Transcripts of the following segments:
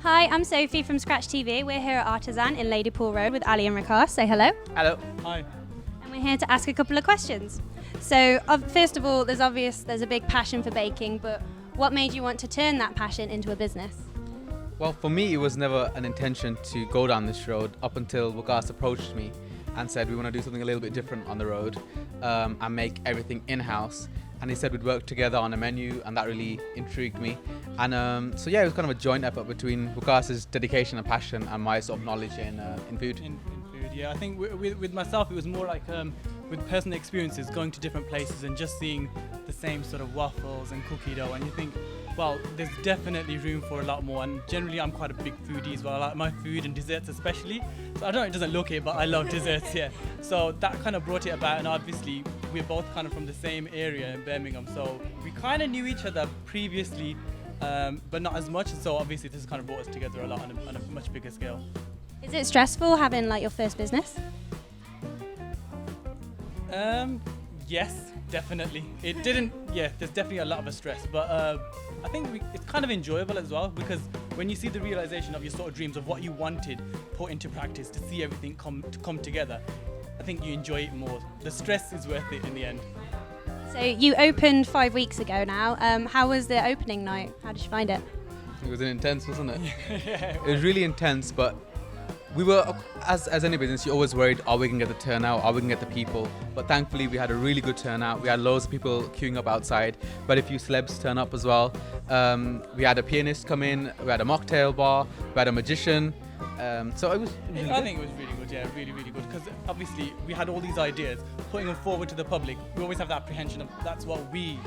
Hi, I'm Sophie from Scratch TV. We're here at Artisan in Ladypool Road with Ali and Vikas. Say hello. Hello. Hi. And we're here to ask a couple of questions. So, first of all, there's a big passion for baking, but what made you want to turn that passion into a business? Well, for me, it was never an intention to go down this road up until Vikas approached me and said we want to do something a little bit different on the road and make everything in-house. And he said we'd work together on a menu, and that really intrigued me. And so yeah, it was kind of a joint effort between Vikas's dedication and passion and my sort of knowledge in food. In food, yeah. I think with myself, it was more like with personal experiences, going to different places and just seeing the same sort of waffles and cookie dough, and you think, well, there's definitely room for a lot more. And generally, I'm quite a big foodie as well. I like my food and desserts especially. So I don't know, it doesn't look it, but I love desserts, yeah. So that kind of brought it about, and obviously we're both kind of from the same area in Birmingham, so we kind of knew each other previously, but not as much. So obviously this has kind of brought us together a lot on a much bigger scale. Is it stressful having like your first business? Yes, definitely. It didn't. Yeah, there's definitely a lot of stress, but I think it's kind of enjoyable as well, because when you see the realization of your sort of dreams of what you wanted put into practice, to see everything come together, I think you enjoy it more. The stress is worth it in the end. So you opened 5 weeks ago now. How was the opening night? How did you find it? It was intense, wasn't it? Yeah, It was really intense, but we were, as any business, you're always worried, are we going to get the turnout, are we going to get the people? But thankfully we had a really good turnout. We had loads of people queuing up outside, but a few celebs turn up as well. We had a pianist come in, we had a mocktail bar, we had a magician. So it was really I good. think it was really good, yeah, really, really good, because obviously we had all these ideas, putting them forward to the public. We always have that apprehension of that's what we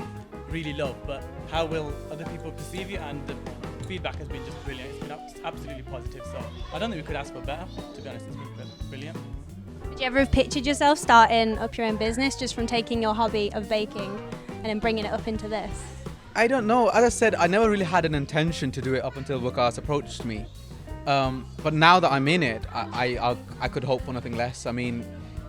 really love, but how will other people perceive it? And the feedback has been just brilliant. It's been absolutely positive, so I don't think we could ask for better, to be honest. It's been brilliant. Did you ever have pictured yourself starting up your own business just from taking your hobby of baking and then bringing it up into this? I don't know. As I said, I never really had an intention to do it up until Vikas approached me. But now that I'm in it, I could hope for nothing less. I mean,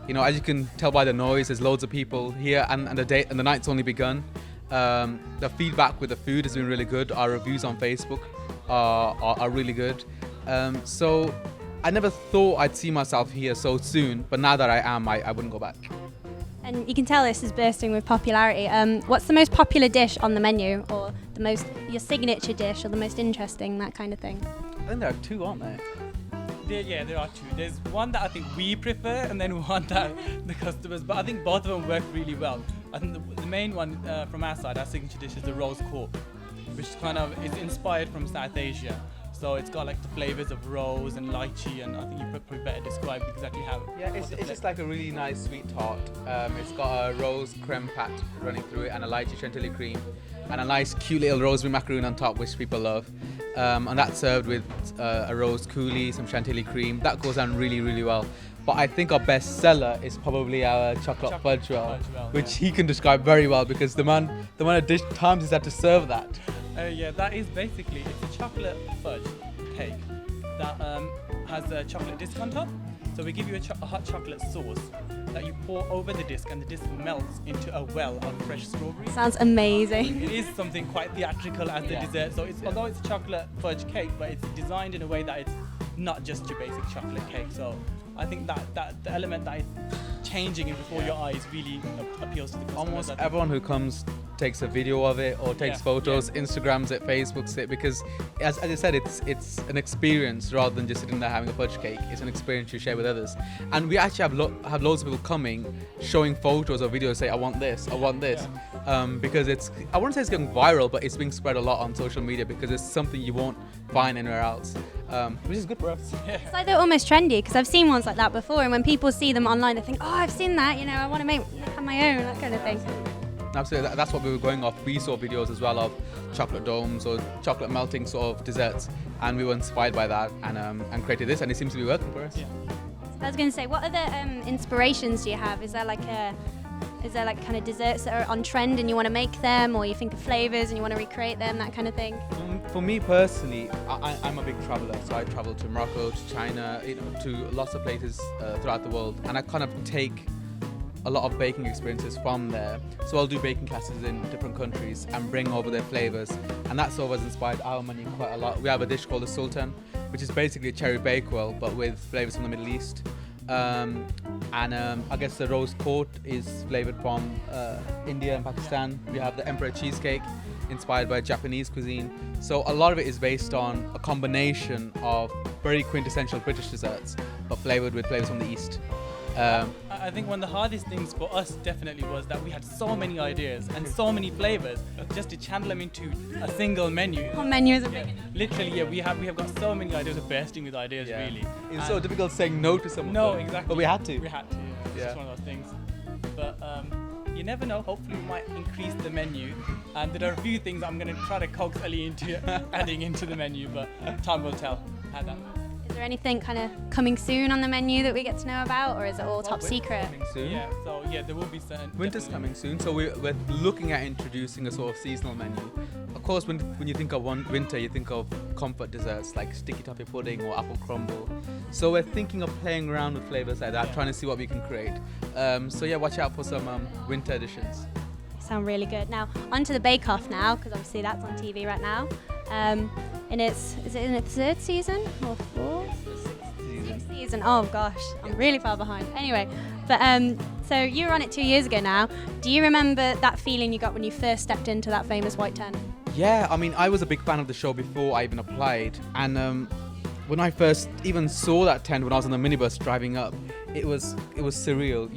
you know, as you can tell by the noise, there's loads of people here, and the night's only begun. The feedback with the food has been really good. Our reviews on Facebook are really good. So I never thought I'd see myself here so soon, but now that I am, I wouldn't go back. And you can tell this is bursting with popularity. What's the most popular dish on the menu, or your signature dish, or the most interesting, that kind of thing? I think there are two, aren't there? There are two. There's one that I think we prefer, and then one that the customers, but I think both of them work really well. I think the main one from our side, our signature dish, is the rose court, which kind of is inspired from South Asia. So it's got like the flavors of rose and lychee, and I think you probably better describe exactly how. Yeah, it's just like a really nice sweet tart. It's got a rose creme pat running through it, and a lychee chantilly cream, and a nice cute little rosemary macaroon on top, which people love. And that's served with a rose coulis, some chantilly cream. That goes down really, really well. But I think our best seller is probably our chocolate fudge roll, which he can describe very well, because the man of times he's had to serve that. Yeah, that is basically, it's a chocolate fudge cake that has a chocolate disc on top. So we give you a hot chocolate sauce that you pour over the disc, and the disc melts into a well of fresh strawberries. Sounds amazing. It is something quite theatrical as the dessert. So although it's a chocolate fudge cake, but it's designed in a way that it's not just your basic chocolate cake. So I think that the element that is changing it before your eyes really appeals to the customers. Almost everyone who comes takes a video of it, or takes photos, Instagrams it, Facebooks it, because as I said, it's an experience rather than just sitting there having a fudge cake. It's an experience you share with others, and we actually have loads of people coming, showing photos or videos, say I want this, because I wouldn't say it's going viral, but it's being spread a lot on social media, because it's something you won't find anywhere else, which is good for us. It's like they're almost trendy, because I've seen ones like that before, and when people see them online, they think, oh, I've seen that, you know, I want to have my own, that kind of thing. Absolutely, that's what we were going off. We saw videos as well of chocolate domes or chocolate melting sort of desserts, and we were inspired by that and created this, and it seems to be working for us. Yeah. I was going to say, what other inspirations do you have? Is there like kind of desserts that are on trend and you want to make them, or you think of flavors and you want to recreate them, that kind of thing? For me personally, I'm a big traveler, so I travel to Morocco, to China, to lots of places throughout the world, and I kind of take a lot of baking experiences from there. So I'll do baking classes in different countries and bring over their flavors, and that sort of has inspired our menu quite a lot. We have a dish called the Sultan, which is basically a cherry bakewell but with flavors from the Middle East. I guess the rose court is flavored from India and Pakistan. We have the Emperor cheesecake, inspired by Japanese cuisine. So a lot of it is based on a combination of very quintessential British desserts, but flavored with flavors from the East. I think one of the hardest things for us definitely was that we had so many ideas and so many flavors just to channel them into a single menu. What menu is a big enough? Literally, yeah, we have got so many ideas. We're bursting with ideas, really. It's so difficult saying no to someone. No, exactly. But we had to. We had to. Yeah. It's just one of those things. But you never know. Hopefully, we might increase the menu. And there are a few things I'm going to try to coax Ellie into adding into the menu, but time will tell how that. Is there anything kind of coming soon on the menu that we get to know about, or is it all top secret? Coming soon. Yeah, so yeah, there will be certain. Winter's coming soon, so we're looking at introducing a sort of seasonal menu. Of course, when you think of winter, you think of comfort desserts like sticky toffee pudding or apple crumble. So we're thinking of playing around with flavors like that, trying to see what we can create. So yeah, watch out for some winter editions. Sound really good. Now, onto the Bake Off now, because obviously that's on TV right now. Is it in its third season or fourth? Sixth season. Oh gosh, I'm really far behind. Anyway, but so you were on it 2 years ago now. Do you remember that feeling you got when you first stepped into that famous white tent? Yeah, I mean, I was a big fan of the show before I even applied, and when I first even saw that tent when I was on the minibus driving up, it was surreal.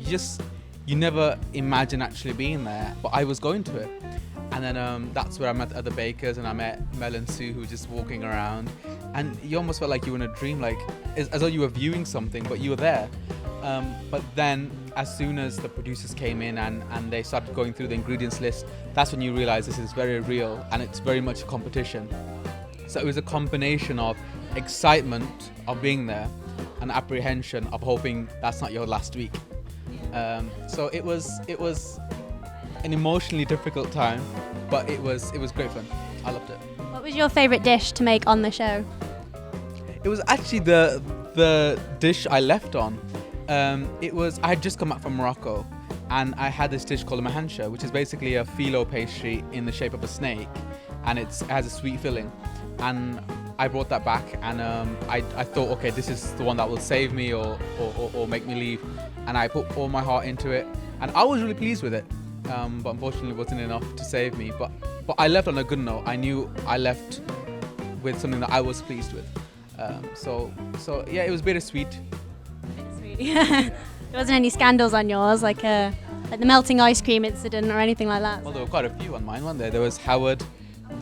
You never imagine actually being there, but I was going to it. And then that's where I met other bakers, and I met Mel and Sue, who were just walking around, and you almost felt like you were in a dream, like as though you were viewing something, but you were there. But then as soon as the producers came in and they started going through the ingredients list, that's when you realize this is very real and it's very much a competition. So it was a combination of excitement of being there and apprehension of hoping that's not your last week. So it was an emotionally difficult time, but it was great fun. I loved it. What was your favourite dish to make on the show? It was actually the dish I left on. I had just come back from Morocco, and I had this dish called a mahansha, which is basically a phyllo pastry in the shape of a snake, and it has a sweet filling. And I brought that back, and I thought, okay, this is the one that will save me or make me leave. And I put all my heart into it, and I was really pleased with it. But unfortunately it wasn't enough to save me, but I left on a good note. I knew I left with something that I was pleased with. So yeah, it was bittersweet. Bittersweet. There wasn't any scandals on yours, like the melting ice cream incident or anything like that? Well, there were quite a few on mine, weren't there? There was Howard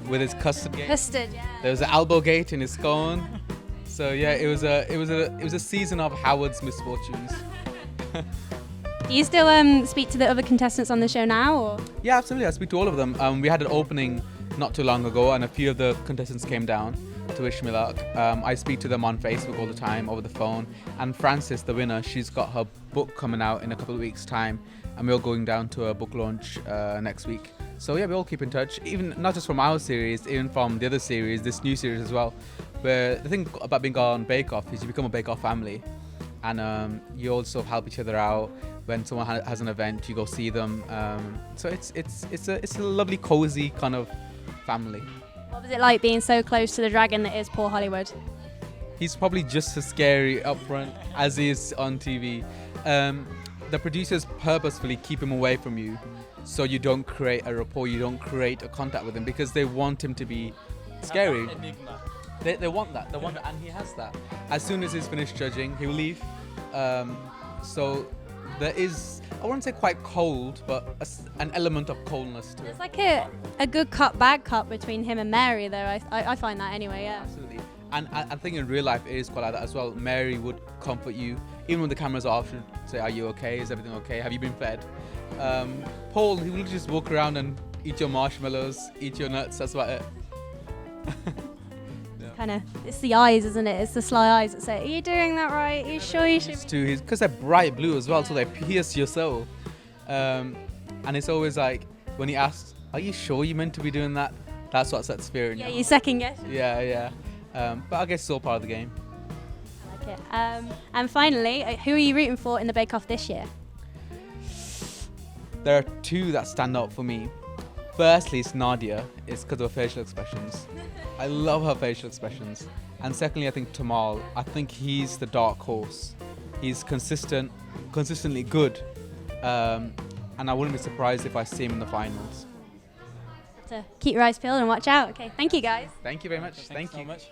with his custard gate. Custard, yeah. There was an elbow gate in his scone. So yeah, it was a season of Howard's misfortunes. Do you still speak to the other contestants on the show now, or? Yeah, absolutely. I speak to all of them. We had an opening not too long ago, and a few of the contestants came down to wish me luck. I speak to them on Facebook all the time, over the phone. And Frances, the winner, she's got her book coming out in a couple of weeks' time, and we're going down to a book launch next week. So yeah, we all keep in touch, even not just from our series, even from the other series, this new series as well. Where the thing about being on Bake Off is you become a Bake Off family, and you all sort of help each other out. When someone has an event, you go see them. So it's a lovely, cozy kind of family. What was it like being so close to the dragon that is Paul Hollywood? He's probably just as scary up front as he is on TV. The producers purposefully keep him away from you, so you don't create a rapport, you don't create a contact with him, because they want him to be scary. Enigma. They want that, and he has that. As soon as he's finished judging, he will leave. So there is, I wouldn't say quite cold, but an element of coldness to it. It's like a good cop, bad cop between him and Mary, though. I find that anyway, yeah. Absolutely. And I think in real life it is quite like that as well. Mary would comfort you, even when the cameras are off, she'd say, are you okay? Is everything okay? Have you been fed? Paul, he will just walk around and eat your marshmallows, eat your nuts, that's about it. It's the eyes, isn't it? It's the sly eyes that say, are you doing that right? Are you sure you should? Because they're bright blue as well, so they pierce your soul. And it's always like, when he asks, are you sure you're meant to be doing that? That's what sets fear in you. Yeah, you second guess. Yeah. But I guess it's all part of the game. I like it. And finally, who are you rooting for in the Bake Off this year? there are two that stand out for me. Firstly, it's Nadia. It's because of her facial expressions. I love her facial expressions. And secondly, I think Tamal. I think he's the dark horse. He's consistently good. And I wouldn't be surprised if I see him in the finals. So keep your eyes peeled and watch out. Okay, thank you guys. Thank you very much. Thanks so much.